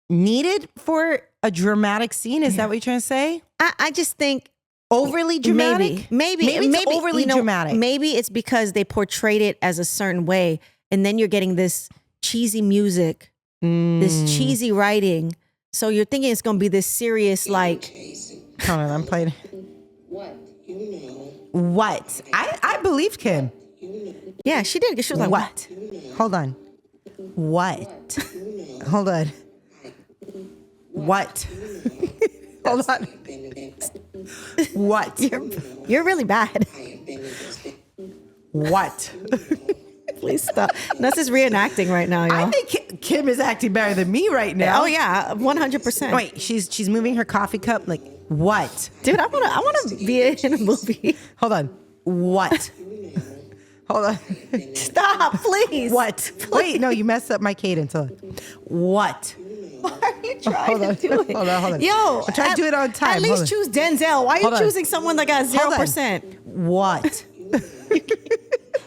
needed for a dramatic scene. Is that what you're trying to say? I just think Overly dramatic? Maybe it's overly dramatic. Maybe it's because they portrayed it as a certain way, and then you're getting this cheesy music, this cheesy writing. So you're thinking it's going to be this serious, like. Hold on, I'm playing. What? I believed Kim. Yeah, she did. She was like, what? Hold on. What? Hold on. What? Hold on. What? You're really bad. What? Please stop. Nessa's reenacting right now, y'all. I think Kim is acting better than me right now. Oh yeah, 100%. Wait, she's moving her coffee cup. Like what? Dude, I wanna be in a movie. Hold on. What? Hold on. Stop, please. What? Please. Wait, no, you messed up my cadence. Hold on. What? Why are you trying to do it? Hold on. Yo, I'm trying to do it on time. At least choose Denzel. Why are you choosing someone that got 0%? What?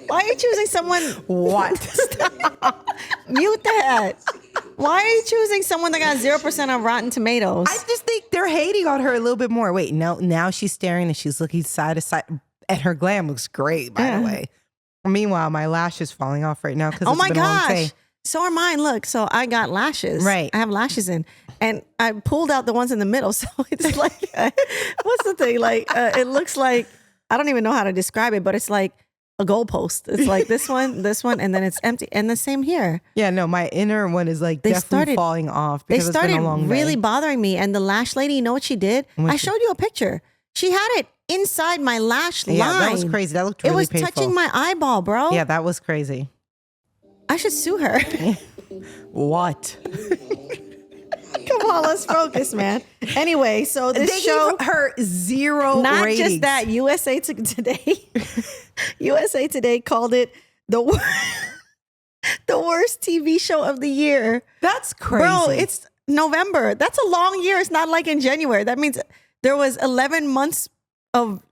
Why are you choosing someone? What? Stop. Mute that. Why are you choosing someone that got 0% on Rotten Tomatoes? I just think they're hating on her a little bit more. Wait, now she's staring and she's looking side to side, and her glam looks great, by the way. Meanwhile, my lash is falling off right now because oh my gosh, so are mine. Look, so I got lashes. Right, I have lashes in, and I pulled out the ones in the middle. So it's like, what's the thing? Like, it looks like, I don't even know how to describe it, but it's like a goalpost. It's like this one, and then it's empty. And the same here. Yeah, no, my inner one is like definitely falling off because it's been a long day. They started really bothering me. And the lash lady, you know what she did? I showed you a picture. She had it inside my lash line. Yeah, that was crazy. That looked really painful. It was touching my eyeball, bro. Yeah, that was crazy. I should sue her. What? Come on, let's focus, man. Anyway, so this show gave her 0 not ratings. just that, USA Today called it the worst TV show of the year. That's crazy. Bro, it's November. That's a long year. It's not like in January. That means there was 11 months of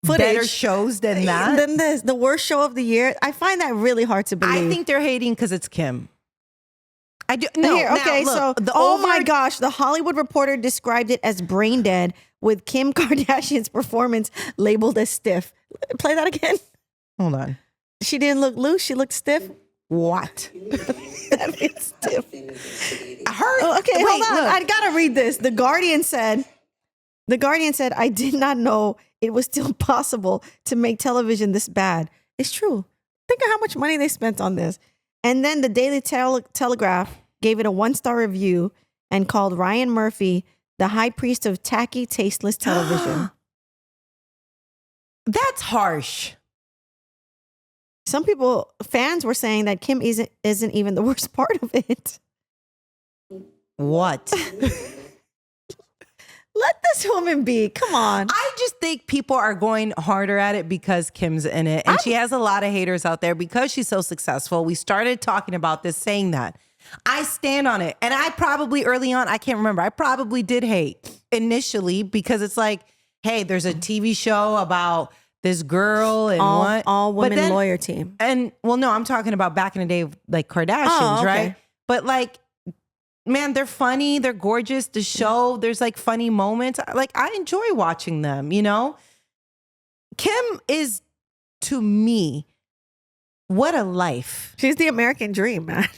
footage. Better shows than that? Than this. The worst show of the year. I find that really hard to believe. I think they're hating because it's Kim. I do. No, here, okay, now, look, so my gosh, the Hollywood Reporter described it as brain dead with Kim Kardashian's performance labeled as stiff. Play that again. Hold on. She didn't look loose. She looked stiff. What? That means stiff. Okay, hold on. Look. I gotta read this. The Guardian said, I did not know it was still possible to make television this bad. It's true. Think of how much money they spent on this. And then the Daily Telegraph gave it a 1-star review and called Ryan Murphy the high priest of tacky, tasteless television. That's harsh. Some fans were saying that Kim isn't even the worst part of it. What? Let this woman be. Come on. I just think people are going harder at it because Kim's in it. And she has a lot of haters out there because she's so successful. We started talking about this, saying that. I stand on it. And I probably early on, I can't remember, I probably did hate initially because it's like, hey, there's a TV show about this girl and all women lawyer team. And well, no, I'm talking about back in the day, like Kardashians, right? But like, man, they're funny. They're gorgeous. The show, there's like funny moments. Like I enjoy watching them, you know? Kim is, to me, what a life. She's the American dream, man.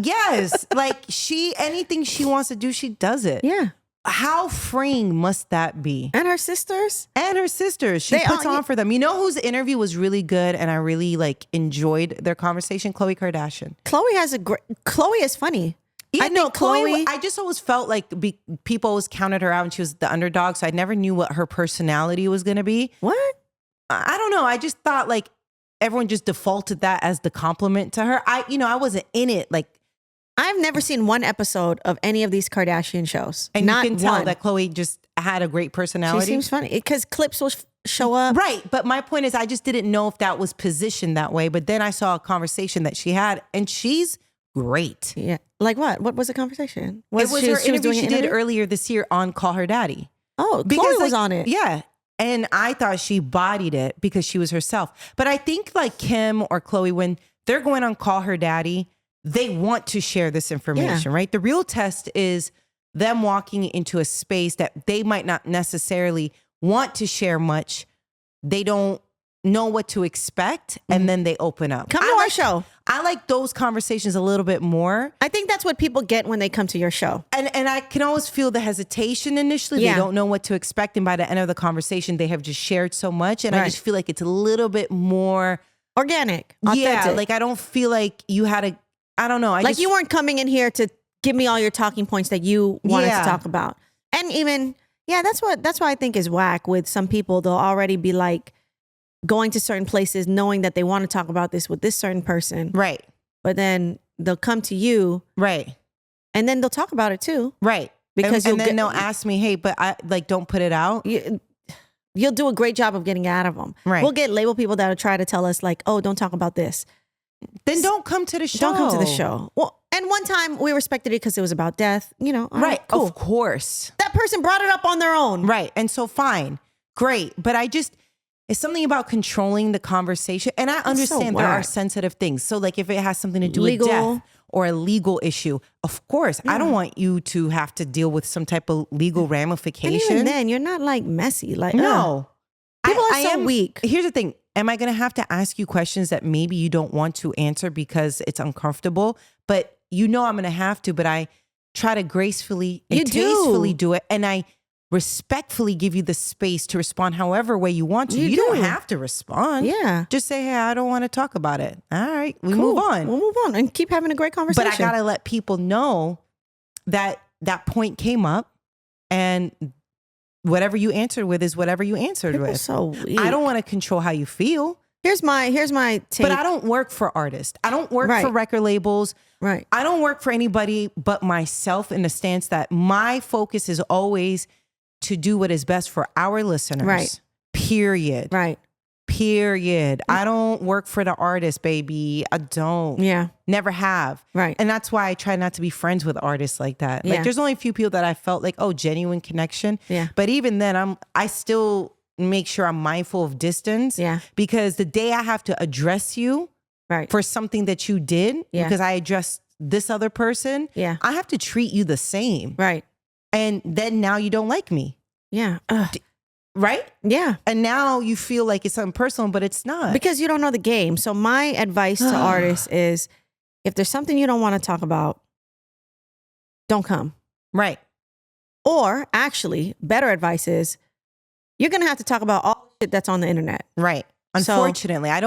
Yes. Like anything she wants to do, she does it. Yeah. How freeing must that be? And her sisters. She puts on for them. You know whose interview was really good and I really like enjoyed their conversation? Khloe Kardashian. Khloe is funny. Yeah, I know Khloe. I just always felt like people always counted her out and she was the underdog. So I never knew what her personality was going to be. What? I don't know. I just thought like everyone just defaulted that as the compliment to her. I wasn't in it. Like I've never seen one episode of any of these Kardashian shows. And you can tell that Khloe just had a great personality. She seems funny because clips will show up. Right. But my point is I just didn't know if that was positioned that way. But then I saw a conversation that she had and she's great. Yeah. Like what? What was the conversation? It was her interview she did earlier this year on Call Her Daddy. Oh, Khloe was on it. Yeah. And I thought she bodied it because she was herself. But I think like Kim or Khloe, when they're going on Call Her Daddy, they want to share this information, right? The real test is them walking into a space that they might not necessarily want to share much. They don't know what to expect, and then they open up. Come to our show. I like those conversations a little bit more. I think that's what people get when they come to your show. And I can always feel the hesitation initially. Yeah. They don't know what to expect. And by the end of the conversation, they have just shared so much. And I just feel like it's a little bit more organic. Authentic. Yeah. Like I don't feel like you had a, I don't know. You weren't coming in here to give me all your talking points that you wanted to talk about. And even, that's why I think is whack with some people. They'll already be like, going to certain places knowing that they want to talk about this with this certain person. Right. But then they'll come to you. Right. And then they'll talk about it too. Right. Because and then they'll ask me, hey, but I don't put it out. You'll do a great job of getting out of them. Right. We'll get label people that'll try to tell us like, oh, don't talk about this. Then don't come to the show. Don't come to the show. Well, and one time we respected it because it was about death, All right, cool. Of course. That person brought it up on their own. Right. And so fine. Great. But it's something about controlling the conversation. And I understand there are sensitive things. So like if it has something to do with death or a legal issue, of course, I don't want you to have to deal with some type of legal ramification. And even then, you're not like messy. Like, no. People are so weak. Here's the thing. Am I going to have to ask you questions that maybe you don't want to answer because it's uncomfortable? But I'm going to have to, but I try to gracefully and tastefully do it. And I respectfully give you the space to respond however way you want to. You don't have to respond. Yeah. Just say, hey, I don't want to talk about it. All right. We move on. We'll move on and keep having a great conversation. But I got to let people know that that point came up and whatever you answered with is whatever you answered with. So weak. I don't want to control how you feel. Here's my take. But I don't work for artists. I don't work for record labels. Right. I don't work for anybody but myself in the stance that my focus is always to do what is best for our listeners. Right. Period. Right. Period. I don't work for the artist, baby. I don't. Yeah. Never have. Right. And that's why I try not to be friends with artists like that. Like there's only a few people that I felt like, genuine connection. Yeah. But even then I still make sure I'm mindful of distance. Yeah. Because the day I have to address you for something that you did, because I addressed this other person, I have to treat you the same. Right. And then now you don't like me. Yeah. Right? Yeah. And now you feel like it's something personal, but it's not. Because you don't know the game. So my advice to artists is if there's something you don't want to talk about, don't come. Right. Or actually, better advice is you're going to have to talk about all the shit that's on the internet. Right. Unfortunately, I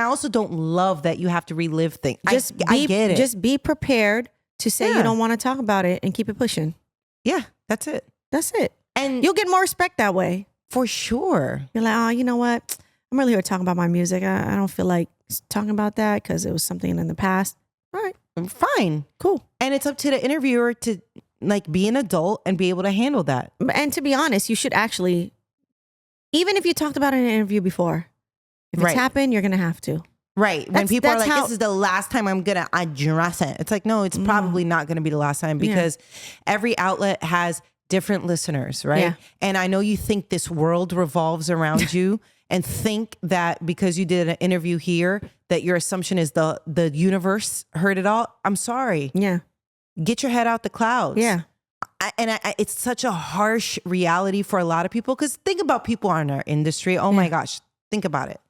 also don't love that you have to relive things. I get it. Just be prepared to say you don't want to talk about it and keep it pushing. Yeah, that's it. That's it. And you'll get more respect that way. For sure. You're like, oh, you know what? I'm really here talking about my music. I don't feel like talking about that because it was something in the past. All right. Fine. Cool. And it's up to the interviewer to like be an adult and be able to handle that. And to be honest, you should actually, even if you talked about it in an interview before, if it's happened, you're going to have to. Right. When people are like, this is the last time I'm going to address it. It's like, no, it's probably not going to be the last time because every outlet has different listeners, right? Yeah. And I know you think this world revolves around you and think that because you did an interview here, that your assumption is the universe heard it all. I'm sorry. Yeah. Get your head out the clouds. Yeah. It's such a harsh reality for a lot of people because think about people in our industry. Oh my gosh. Think about it.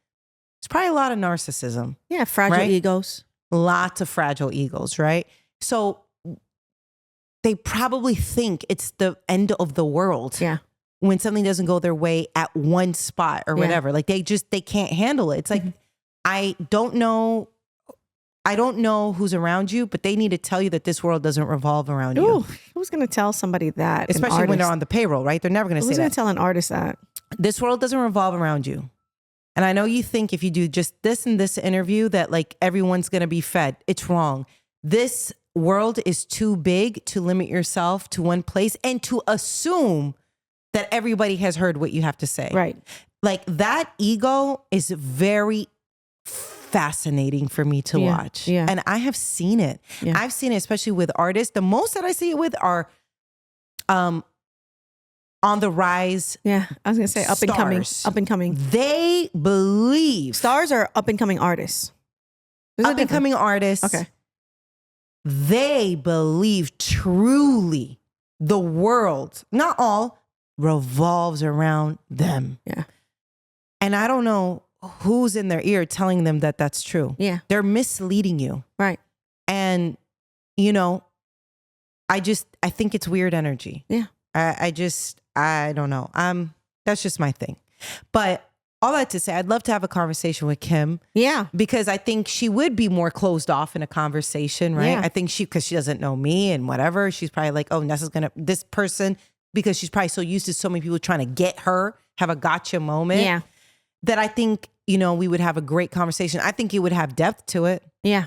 It's probably a lot of narcissism. Yeah. Fragile egos. Lots of fragile egos, right? So they probably think it's the end of the world. Yeah. When something doesn't go their way at one spot or whatever. Like they can't handle it. It's like, I don't know who's around you, but they need to tell you that this world doesn't revolve around you. Who's going to tell somebody that? Especially when they're on the payroll, right? They're never going to say that. Who's going to tell an artist that? This world doesn't revolve around you. And I know you think if you do just this and this interview that like everyone's going to be fed. It's wrong. This world is too big to limit yourself to one place and to assume that everybody has heard what you have to say. Right. Like that ego is very fascinating for me to watch. Yeah. And I have seen it. Yeah. I've seen it, especially with artists. The most that I see it with are on the rise. Yeah. I was going to say up and coming. They believe. Stars are up and coming artists. Up and coming artists. Okay. They believe truly the world, not all, revolves around them. Yeah. And I don't know who's in their ear telling them that that's true. Yeah. They're misleading you. Right. And, you know, I think it's weird energy. Yeah. I don't know. That's just my thing. But all that to say, I'd love to have a conversation with Kim. Yeah. Because I think she would be more closed off in a conversation, right? Yeah. I think because she doesn't know me and whatever, she's probably like, oh, Nessa's this person, because she's probably so used to so many people trying to get her, have a gotcha moment. Yeah. That I think, you know, we would have a great conversation. I think it would have depth to it. Yeah.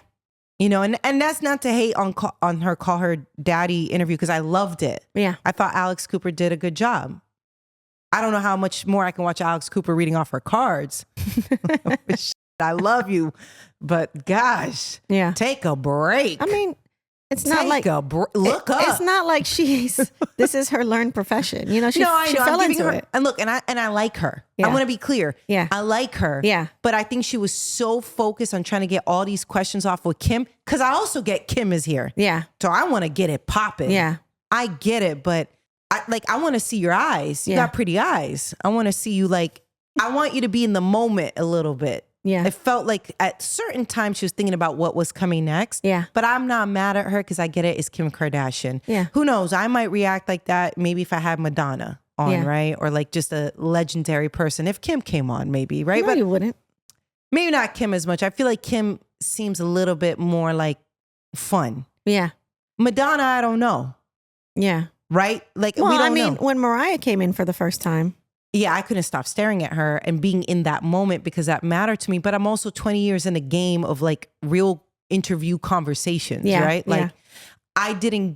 You know, and that's not to hate on her Call Her Daddy interview, because I loved it. Yeah. I thought Alex Cooper did a good job. I don't know how much more I can watch Alex Cooper reading off her cards. I love you, but gosh, Yeah. take a break. I mean, it's not like look up. It's not like this is her learned profession. You know, she I know. fell I'm giving into her, it. and look, and I like her. Yeah. I want to be clear. Yeah. I like her. Yeah. But I think she was so focused on trying to get all these questions off with Kim, because I also get Kim is here. Yeah. So I want to get it popping. Yeah. I get it, but I want to see your eyes. You Yeah. got pretty eyes. I want to see you I want you to be in the moment a little bit. Yeah. It felt like at certain times she was thinking about what was coming next. Yeah. But I'm not mad at her because I get it. It's Kim Kardashian. Yeah. Who knows? I might react like that maybe if I had Madonna on, Yeah. right? Or like just a legendary person. If Kim came on, maybe, right? No, But you wouldn't. maybe not Kim as much. I feel like Kim seems a little bit more like fun. Yeah. Madonna, I don't know. Yeah. Right? Like, Well, we don't I mean, know. when Mariah came in for the first time. Yeah, I couldn't stop staring at her and being in that moment because that mattered to me. But I'm also 20 years in the game of like real interview conversations, Yeah, right? Like yeah.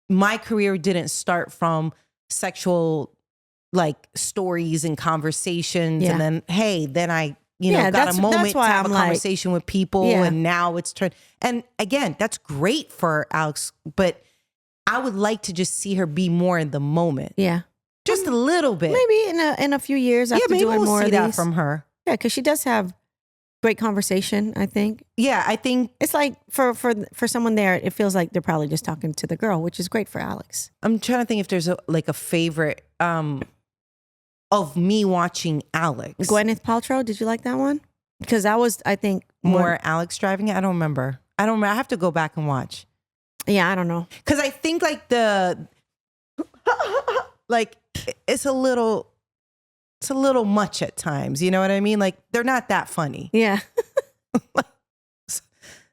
My career didn't start from sexual like stories and conversations. Yeah. And then, hey, then I, Yeah, got a that's moment to why have I'm a like- conversation with people. Yeah. And now it's turned. And again, that's great for Alex, but I would like to just see her be more in the moment. Yeah. Just a little bit. Maybe in a few years after maybe doing we'll more see of that these. from her. Yeah, because she does have great conversation, I think. Yeah, I think It's like for someone there, it feels like they're probably just talking to the girl, which is great for Alex. I'm trying to think if there's a favorite of me watching Alex. Gwyneth Paltrow, did you like that one? Because that was, I think, More Alex driving it. I don't remember. I have to go back and watch. Yeah, I don't know. Because I think like it's a little much at times. You know what I mean? Like they're not that funny. Yeah.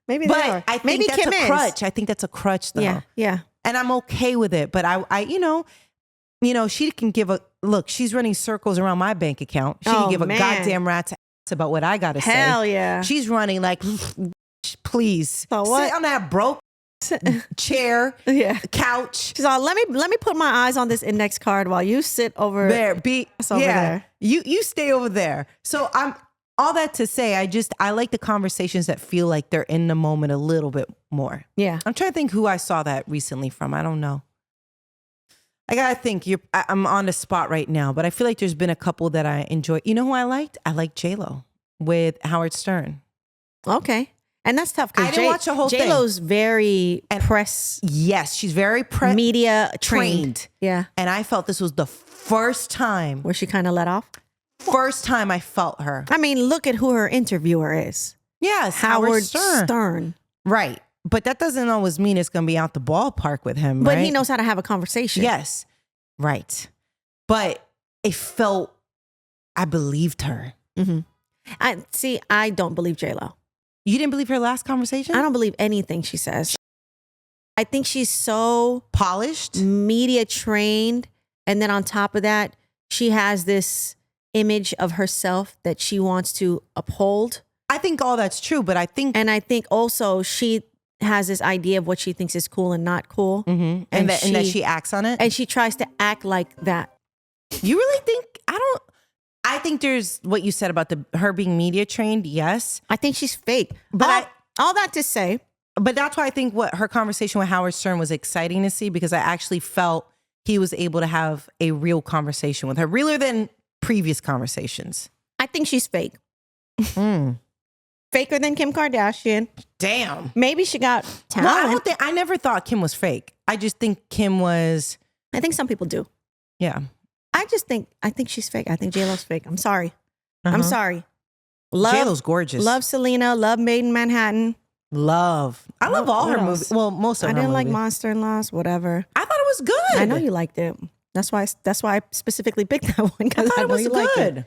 Maybe they are. But I think Maybe that's Kim a is. crutch. I think that's a crutch though. Yeah, yeah. And I'm okay with it. But I she can give a look. She's running circles around my bank account. She can Oh, give a man. goddamn rat's ass about what I gotta say. Hell yeah. She's running like, please So what? sit on that broke chair, Yeah. couch. She's all, let me put my eyes on this index card while you sit over There, over there. You stay over there. So I'm all that to say, I like the conversations that feel like they're in the moment a little bit more. Yeah. I'm trying to think who I saw that recently from. I don't know. I gotta think. I'm on the spot right now, but I feel like there's been a couple that I enjoy. You know who I liked? I liked J-Lo with Howard Stern. Okay. And that's tough I because didn't watch the whole thing. J-Lo's very press Yes, she's very media trained. trained. Yeah. And I felt this was the first time Where she kind of let off. I felt her. I mean, look at who her interviewer is. Yes, Howard Stern. Right. But that doesn't always mean it's going to be out the ballpark with him, But right? he knows how to have a conversation. Yes. Right. But it felt, I believed her. Mm-hmm. I don't believe J-Lo. You didn't believe her last conversation? I don't believe anything she says. I think she's so Polished? media trained. And then on top of that, she has this image of herself that she wants to uphold. I think all that's true, but I think... And I think also she has this idea of what she thinks is cool and not cool. Mhm. And that she acts on it? And she tries to act like that. You really think... I think there's what you said about her being media trained, yes. I think she's fake. But all that to say, But that's why I think what her conversation with Howard Stern was exciting to see, because I actually felt he was able to have a real conversation with her, realer than previous conversations. I think she's fake. Mm. Faker than Kim Kardashian. Damn. Maybe she got talent. Well, I never thought Kim was fake. I just think Kim was I think some people do. Yeah. I think she's fake. I think J-Lo's fake. I'm sorry. I'm Uh-huh. sorry. Love, J-Lo's gorgeous. Love Selena. Love Made in Manhattan. Love. I love all What her else? movies. Well, most of I her didn't like movies. Monster-in-Laws, whatever. I thought it was good. I know you liked it. That's why I specifically picked that one I because thought I it know was you liked it. good.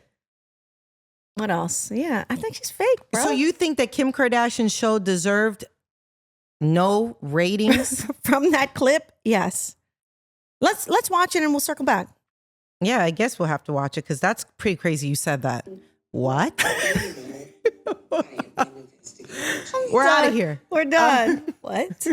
What else? Yeah, I think she's fake, bro. So you think that Kim Kardashian's show deserved no ratings? From that clip, yes. Let's watch it and we'll circle back. Yeah, I guess we'll have to watch it because that's pretty crazy you said that. What? We're out of here. We're done. What?